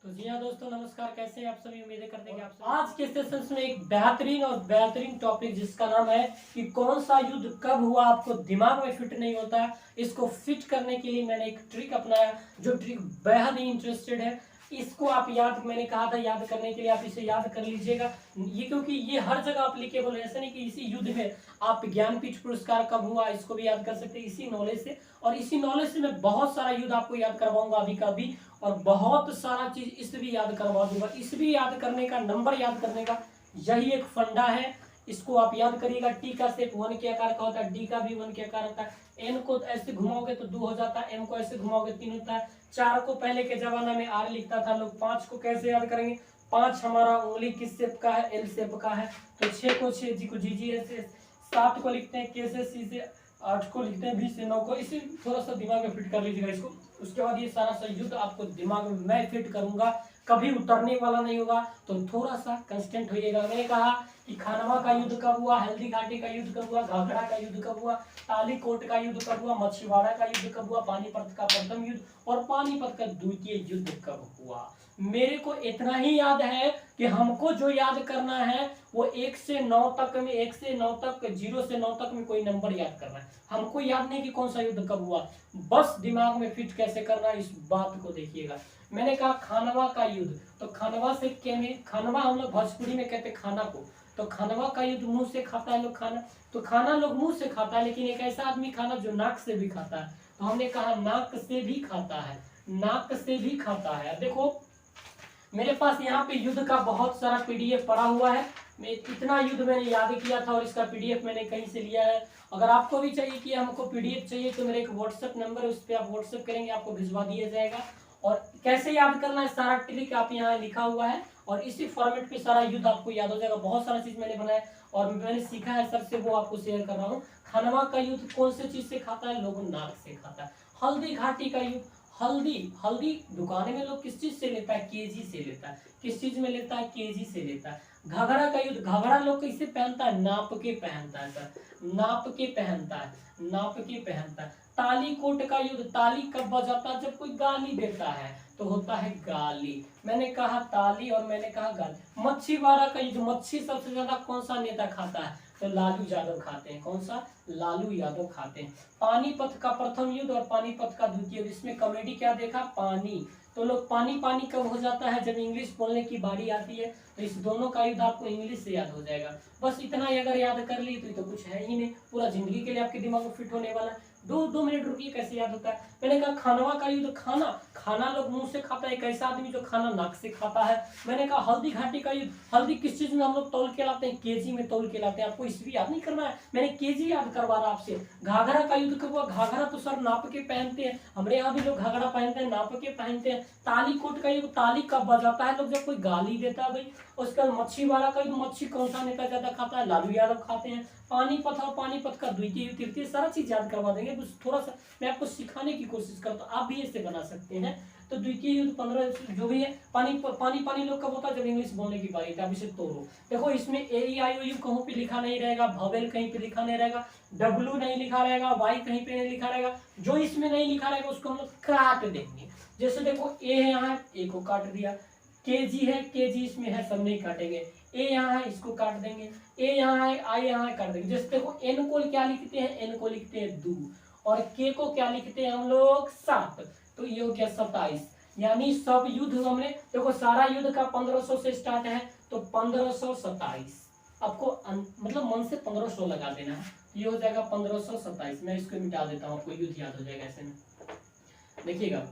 तो जी हाँ दोस्तों, नमस्कार। कैसे हैं आप सभी? उम्मीद करते हैं कि आप सभी आज के सेशन में एक बेहतरीन टॉपिक जिसका नाम है कि कौन सा युद्ध कब हुआ, आपको दिमाग में फिट नहीं होता है। इसको फिट करने के लिए मैंने एक ट्रिक अपनाया, जो ट्रिक बेहद ही इंटरेस्टेड है। इसको आप याद, मैंने कहा था याद करने के लिए, आप इसे याद कर लीजिएगा। ये क्योंकि ये हर जगह अप्लीकेबल है। ऐसा नहीं कि इसी युद्ध में आप ज्ञानपीठ पुरस्कार कब हुआ इसको भी याद कर सकते हैं इसी नॉलेज से। और इसी नॉलेज से मैं बहुत सारा युद्ध आपको याद करवाऊंगा अभी का अभी, और बहुत सारा चीज इस भी याद करवा दूंगा। इस भी याद करने का, नंबर याद करने का यही एक फंडा है। इसको आप याद करिएगा। टी का शेप 1 के आकार का होता है, डी का भी 1 के आकार होता है। एन को ऐसे घुमाओगे तो 2 हो जाता है, एम को ऐसे घुमाओगे 3 होता है। 4 को पहले के जमाना में आर लिखता था लोग। 5 को कैसे याद करेंगे? 5 हमारा उंगली किस शेप का है? एल शेप का है। तो 6 को 6 जी को जी जी ऐसे, 7 को लिखते हैं के से सी से, 8 को लिखते हैं 20 से 9 को। इसे थोड़ा सा दिमाग में फिट कर लीजिएगा इसको। उसके बाद ये सारा सा युद्ध आपको दिमाग में मैं फिट करूंगा, कभी उतरने वाला नहीं होगा। तो थोड़ा सा कंस्टेंट होइएगा। मैंने कहा कि खानवा का युद्ध कब हुआ, हल्दी घाटी का युद्ध कब हुआ, घाघरा का युद्ध कब हुआ, तालीकोट का युद्ध कब हुआ, मछुआरा का युद्ध कब हुआ, पानीपत का प्रथम युद्ध और पानीपत का द्वितीय युद्ध कब हुआ। मेरे को इतना ही याद है कि हमको जो याद करना है वो 1 से 9 तक में, 1 से 9 तक, 0 से 9 तक में कोई नंबर याद करना है। हमको याद नहीं कि कौन सा युद्ध कब हुआ, बस दिमाग में फिट कैसे करना है इस बात को देखिएगा। मैंने कहा खानवा का युद्ध, तो खानवा से क्या में, खानवा हम लोग भोजपुरी में कहते हैं खाना को। तो खानवा का युद्ध मुंह से खाता है लोग खाना, तो खाना लोग मुंह से खाता है, लेकिन एक ऐसा आदमी खाना जो नाक से भी खाता है। तो हमने कहा नाक से भी खाता है, नाक से भी खाता है। देखो मेरे पास यहाँ पे युद्ध का बहुत सारा पीडीएफ पड़ा हुआ है। मैं इतना युद्ध मैंने याद किया था और इसका पीडीएफ मैंने कहीं से लिया है। अगर आपको भी चाहिए कि हमको पीडीएफ चाहिए तो मेरे एक व्हाट्सएप नंबर है, उस पर आप व्हाट्सएप करेंगे, आपको भिजवा दिया जाएगा। और कैसे याद करना है सारा ट्रिक आप यहाँ लिखा हुआ है, और इसी फॉर्मेट पे सारा युद्ध आपको याद हो जाएगा। बहुत सारा चीज मैंने बनाया और मैंने सीखा है सर से, वो आपको शेयर कर रहा हूँ। खानवा का युद्ध कौन से चीज से खाता है? लोग नाक से खाता है। हल्दी घाटी का युद्ध, हल्दी हल्दी दुकान में लोग किस चीज से लेता है? केजी से लेता है। किस चीज में लेता है? केजी से लेता है। घाघरा का युद्ध, घाघरा लोग कैसे पहनता है? नाप के पहनता है सर, नाप के पहनता है, नाप के पहनता है। तालीकोट का युद्ध, ताली कब बजाता है? जब कोई गाली देता है तो होता है गाली। मैंने कहा ताली और मैंने कहा गाली। मच्छीवाड़ा का युद्ध, मच्छी सबसे ज्यादा कौन सा नेता खाता है? तो लालू यादव खाते हैं। कौन सा? लालू यादव खाते हैं। पानीपत का प्रथम युद्ध और पानीपत का द्वितीय युद्ध, इसमें कॉमेडी क्या देखा? पानी। तो लोग पानी पानी कब हो जाता है? जब इंग्लिश बोलने की बारी आती है। तो इस दोनों का युद्ध आपको इंग्लिश से याद हो जाएगा। बस इतना ही अगर याद कर ली तो कुछ है ही नहीं, पूरा जिंदगी के लिए आपके दिमाग में फिट होने वाला है। 2 मिनट रुकिए, कैसे याद होता है? मैंने कहा खानवा का युद्ध, खाना खाना लोग मुंह से खाता है, एक ऐसा आदमी जो खाना नाक से खाता है। मैंने कहा हल्दी घाटी का युद्ध, हल्दी किस चीज में हम लोग तौल के लाते हैं? केजी में तौल के लाते हैं। आपको इस भी याद नहीं करना है, मैंने केजी याद करवा रहा आपसे। घाघरा का युद्ध कब हुआ? घाघरा तो सर नाप के पहनते हैं, हमारे यहाँ भी लोग घाघरा पहनते हैं, नाप के पहनते हैं। तालीकोट का युद्ध, ताली कब बजाता है? लोग जब कोई गाली देता है भाई। उसके बाद मच्छीवाड़ा का युद्ध, मच्छी कौन सा नेता ज्यादा खाता है? लालू यादव खाते हैं। पानीपत और पानीपत का द्वितीय युद्ध, तृतीय, सारा चीज याद करवा देंगे। बस थोड़ा सा मैं आपको सिखाने की कोशिश करता हूँ, आप भी ऐसे बना सकते हैं। तो द्वितीय युद्ध 15 जो भी है, पानी पानी पानी लोग कब होता है? जब इंग्लिश बोलने की बारी, आप इसे तोड़ो। देखो इसमें AEIOU कहीं पे लिखा नहीं रहेगा, भवेल कहीं पे लिखा नहीं रहेगा, W नहीं लिखा रहेगा, Y कहीं पे नहीं लिखा रहेगा। जो इसमें नहीं लिखा रहेगा उसको हम लोग काट देंगे। जैसे देखो A है, यहाँ A को काट दिया, केजी है, केजी इसमें है, सब नहीं काटेंगे। ए यहाँ है, इसको काट देंगे। ए यहाँ है, आई यहाँ है, काट देंगे। जैसे देखो एन को क्या लिखते हैं? एन को लिखते हैं 2, और के को क्या लिखते हैं हम लोग? 7। तो ये हो गया 27। यानी सब युद्ध हमने, देखो सारा युद्ध का 1500 से स्टार्ट है, तो 1527 आपको मतलब मन से 1500 लगा देना है। ये हो जाएगा 1527। मैं इसको मिटा देता हूँ, आपको युद्ध याद हो जाएगा ऐसे में। देखिएगा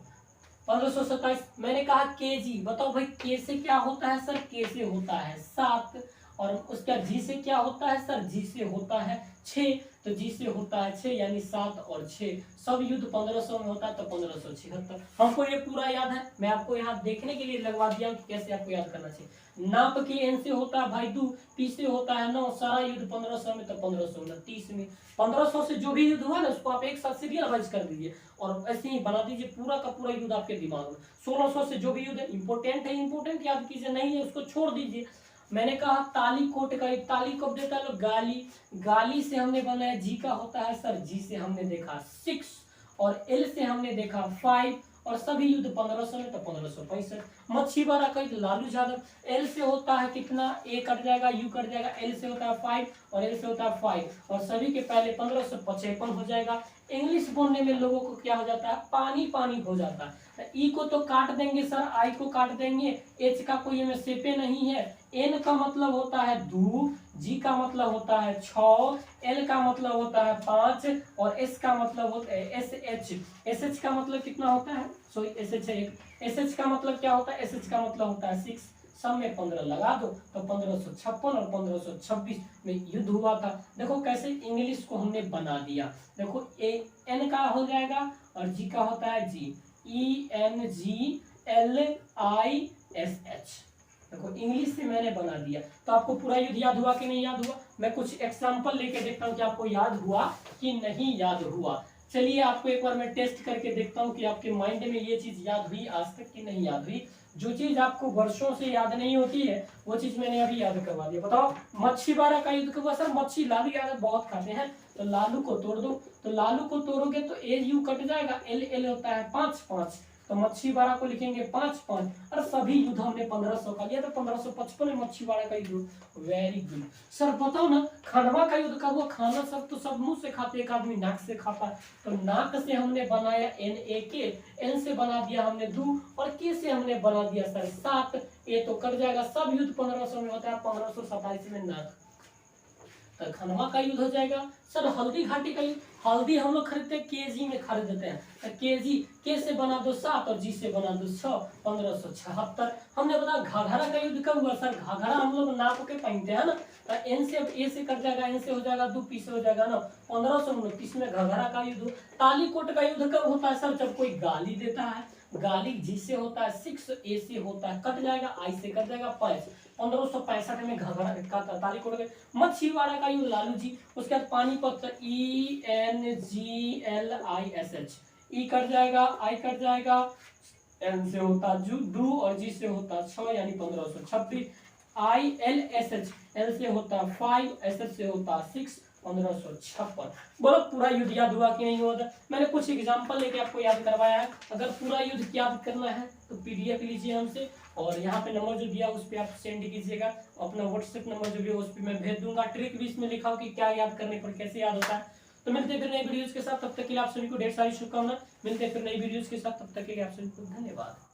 1527। मैंने कहा केजी, बताओ भाई के से क्या होता है सर? के से होता है 7, और उसका जी से क्या होता है सर? जी से होता है 6। तो जी से होता है 6, यानी 7 और 6 सब युद्ध 1500 में होता है, तो 1576। हमको ये पूरा याद है, मैं आपको यहाँ देखने के लिए लगवा दिया कि कैसे आपको याद करना चाहिए। नाप की एन से होता है भाई 2, पी से होता है 9, सारा युद्ध 1500 में, तो 1529 में। 1500 से जो भी युद्ध हुआ ना उसको आप एक साथ सीरियल वाइज कर दीजिए और ऐसे ही बना दीजिए पूरा का पूरा युद्ध आपके दिमाग में। 1600 से जो भी युद्ध इंपोर्टेंट है इंपोर्टेंट याद कीजिए, नहीं है उसको छोड़ दीजिए। मैंने कहा तालीकोट का, ताली कब देता है लोग? गाली। गाली से हमने बनाया, जी का होता है सर, जी से हमने देखा 6, और एल से हमने देखा 5, और सभी युद्ध 1500 में, तो 1565। मच्छीवाड़ा का युद्ध लालू यादव, एल से होता है कितना, ए कट जाएगा, यू कट जाएगा, एल से होता है 5 और एल से होता है 5 और सभी के पहले 1555 हो जाएगा। इंग्लिश बोलने में लोगों को क्या हो जाता है, पानी पानी हो जाता है। ई को तो काट देंगे सर, आई को काट देंगे, एच का कोई में सेपे नहीं है, एन का मतलब होता है 2, जी का मतलब होता है 6, एल का मतलब होता है 5 और एस का मतलब होता है एस एच का मतलब कितना होता है, सॉरी एस एच है, एस एच का मतलब क्या होता है, एस एच का मतलब होता है 6, सब में 15 लगा दो तो 1556 और 1526 में युद्ध हुआ था। देखो कैसे इंग्लिश को हमने बना दिया। देखो ए एन का हो जाएगा और जी का होता है G, E N G L I S H. देखो इंग्लिश से मैंने बना दिया। तो आपको पूरा युद्ध याद हुआ कि नहीं याद हुआ? मैं कुछ एग्जांपल लेके देखता हूँ कि आपको याद हुआ कि नहीं याद हुआ। चलिए आपको एक बार मैं टेस्ट करके देखता हूँ कि आपके माइंड में ये चीज याद हुई आज तक कि नहीं याद हुई। जो चीज आपको वर्षों से याद नहीं होती है वो चीज मैंने अभी याद करवा दिया। बताओ मच्छीवाड़ा का युद्ध कब हुआ? सर मच्छी लालू यादव बहुत खाते हैं, तो लालू को तोड़ दो। तो लालू को तोड़ोगे तो ए यू कट जाएगा, एल एल होता है 5 5, तो मच्छीवाड़ा को लिखेंगे 5 5 और सभी युद्ध हमने 1500 का लिया, तो 1555 में मच्छीवाड़ा का युद्ध। Very good sir. बताओ ना खानवा का युद्ध कब हुआ? खाना सब तो सब मुंह से खाते, एक आदमी नाक से खाता, तो नाक से हमने बनाया एन ए के, एन से बना दिया हमने 2 और के से हमने बना दिया सर 7, ए तो कट जाएगा। सब युद्ध 1500 में होता है, 1527 में नाक, तो खनवा का युद्ध हो जाएगा। सर हल्दी घाटी का युद्ध, हल्दी हम लोग खरीदते हैं केजी में खरीदते हैं, तो केजी के से बना दो 7 और जी से बना दो 6, 1576। हमने बताया घाघरा का युद्ध कब हुआ? सर घाघरा हम लोग नाप के पहनते हैं ना, तो एन से ए से कट जाएगा, एन से हो जाएगा 2, पी से हो जाएगा ना 1529 में घाघरा का युद्ध। तालीकोट का युद्ध कब होता है? सर जब कोई गाली देता है, गाली जी से होता है 6, ए से होता है कट जाएगा, आई से कट जाएगा 5, 1565 में घाघरा का तालीकोट का। मच्छीवाड़ा का युद्ध लालू जी। उसके बाद Panipat, E N G L I S H, E cut जाएगा, आई कट जाएगा, एन से होता दू और जी से होता 6 यानी 1526, I L S H, L से होता 5, एस एच से होता 6, 1556। बोलो पूरा युद्ध याद हुआ कि नहीं हुआ? मैंने कुछ एग्जांपल लेके आपको याद करवाया है। अगर पूरा युद्ध याद करना है तो पीडीएफ लीजिए हमसे, और यहाँ पे नंबर जो दिया उस पर आप सेंड कीजिएगा। अपना व्हाट्सएप नंबर जो भी है उस पर मैं भेज दूंगा। ट्रिक भी इसमें लिखा हो कि क्या याद करने पर कैसे याद होता है। तो मिलते हैं फिर नई वीडियोज के साथ, तब तक के लिए आप सभी को ढेर सारी शुभकामनाएं। मिलते हैं फिर नई वीडियोज के साथ, तब तक के लिए आप सभी को धन्यवाद।